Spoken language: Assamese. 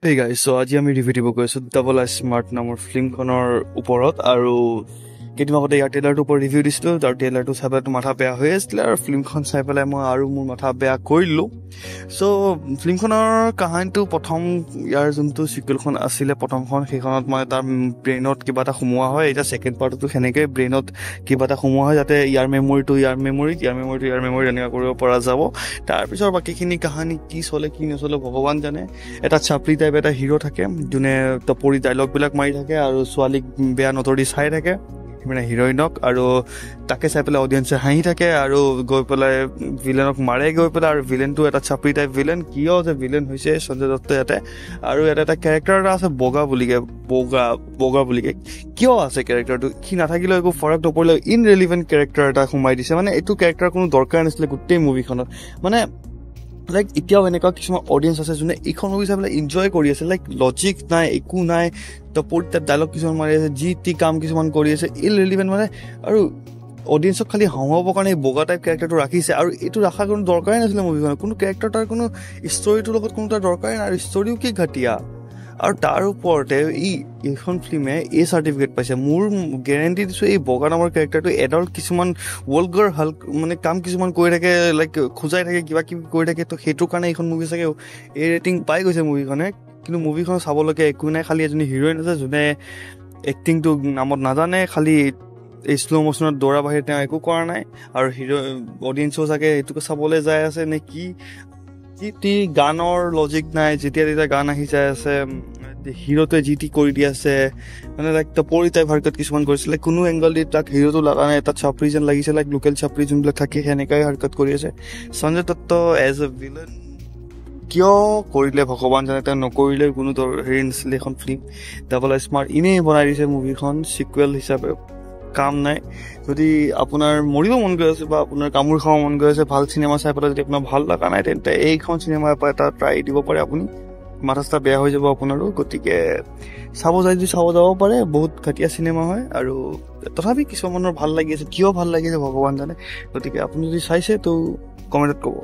Hey guys, so আজি আমি ৰিভিউ দিব গৈছোঁ ডাবল আই স্মাৰ্ট নামৰ ফিল্মখনৰ ওপৰত আৰু কেইদিনমান আগতে ইয়াৰ ট্ৰেইলাৰটোৰ ওপৰত ৰিভিউ দিছিলোঁ আৰু ট্ৰেইলাৰটো চাই পেলাই মাথা বেয়া হৈ আছিলে আৰু ফিল্মখন চাই পেলাই মই আৰু মোৰ মাথা বেয়া কৰিলোঁ। চ' ফিল্মখনৰ কাহিনীটো প্ৰথম ইয়াৰ যোনটো চিকুৱেলখন আছিলে প্ৰথমখন সেইখনত মানে তাৰ ব্ৰেইনত কিবা এটা সোমোৱা হয়। এতিয়া ছেকেণ্ড পাৰ্টতো সেনেকৈ ব্ৰেইনত কিবা এটা সোমোৱা হয় যাতে ইয়াৰ মেমৰি এনেকুৱা কৰিব পৰা যাব। তাৰপিছত বাকীখিনি কাহিনী কি চলে কি নচলে ভগৱান জানে। এটা চাপৰি টাইপ এটা হিৰো থাকে যোনে টপৰি ডাইলগবিলাক মাৰি থাকে আৰু ছোৱালীক বেয়া নতৰি চাই থাকে মানে হিৰইনক, আৰু তাকে চাই পেলাই অডিয়েঞ্চে হাঁহি থাকে আৰু গৈ পেলাই ভিলেনক মাৰে গৈ পেলাই। আৰু ভিলেনটো এটা চাপৰি টাইপ ভিলেন, কিয় যে ভিলেন হৈছে সঞ্জয় দত্ত ইয়াতে। আৰু ইয়াতে এটা কেৰেক্টাৰ এটা আছে বগা বুলিকে কিয় আছে কেৰেক্টাৰটো, সি নাথাকিলেও একো ফৰক নপৰিলেও ইনৰেলিভেণ্ট কেৰেক্টাৰ এটা সোমাই দিছে। মানে এইটো কেৰেক্টাৰ কোনো দৰকাৰ নাছিলে গোটেই মুভিখনত। মানে লাইক এতিয়াও এনেকুৱা কিছুমান অডিয়েঞ্চ আছে যোনে এইখন মুভি চাই পেলাই এনজয় কৰি আছে। লাইক লজিক নাই, একো নাই, তাত ডাইলগ কিছুমান মাৰি আছে, যি টি কাম কিছুমান কৰি আছে ইৰৰিলেভেণ্ট মানে। আৰু অডিয়েঞ্চক খালি হহুৱাবৰ কাৰণে বগা টাইপ কেৰেক্টাৰটো ৰাখিছে আৰু এইটো ৰখাৰ কোনো দৰকাৰেই নাছিলে মুভিখনত। কোনো কেৰেক্টাৰ তাৰ কোনো ষ্টৰিটোৰ লগত কোনো তাৰ দৰকাৰেই নাই আৰু ষ্টৰিও কি ঘাটিয়া। আৰু তাৰ ওপৰতে এইখন ফিল্মে এই চাৰ্টিফিকেট পাইছে। মোৰ গেৰেণ্টি দিছোঁ এই বগা নামৰ কেৰেক্টাৰটো এডাল্ট কিছুমান ৱল্গাৰ মানে কাম কিছুমান কৰি থাকে, লাইক খোজাই থাকে, কিবা কিবি কৰি থাকে। তো সেইটোৰ কাৰণে এইখন মুভি চাগে এই ৰেটিং পাই গৈছে মুভিখনে। কিন্তু মুভিখন চাবলৈকে একো নাই, খালি এজনী হিৰইন আছে যোনে এক্টিংটো নামত নাজানে, খালি এই শ্ল' মোশ্যনত দৌৰা বাহিৰে তেওঁ একো কৰা নাই। আৰু অডিয়েঞ্চো চাগে এইটোকে চাবলৈ যাই আছে নে কি। গানৰ লজিক নাই, যেতিয়া তেতিয়া গান আহি যাই আছে, হিৰোটোৱে যি টি কৰি দি আছে, মানে লাইক টপৰি টাইপ হাৰকত কিছুমান কৰিছিলে। কোনো এংগল দি তাক হিৰোটো লগা নাই, তাত চাপৰি যেন লাগিছে, লাইক লোকেল চাপৰি যোনবিলাক থাকে সেনেকাই হাৰকত কৰি আছে। Sanjay Dutt as a villain কিয় কৰিলে ভগৱান জানে, তেওঁ নকৰিলে কোনো হেৰি নাছিলে। এখন ফিল্ম ডাবল আই স্মাৰ্ট এনেই বনাই দিছে মুভিখন, চিকুৱেল হিচাপে কাম নাই। যদি আপোনাৰ মৰিব মন গৈ আছে বা আপোনাৰ কামোৰ খাব মন গৈ আছে ভাল চিনেমা চাই পেলাই, যদি আপোনাৰ ভাল লগা নাই তেন্তে এইখন চিনেমাৰ পৰা এটা ট্ৰাই দিব পাৰে আপুনি। মাথা চাথা বেয়া হৈ যাব আপোনাৰো। গতিকে চাব যাব পাৰে, বহুত ঘাটিয়া চিনেমা হয়। আৰু তথাপি কিছুমানৰ ভাল লাগি আছে, কিয় ভাল লাগি আছে ভগৱান জানে। গতিকে আপুনি যদি চাইছে তো কমেণ্টত ক'ব।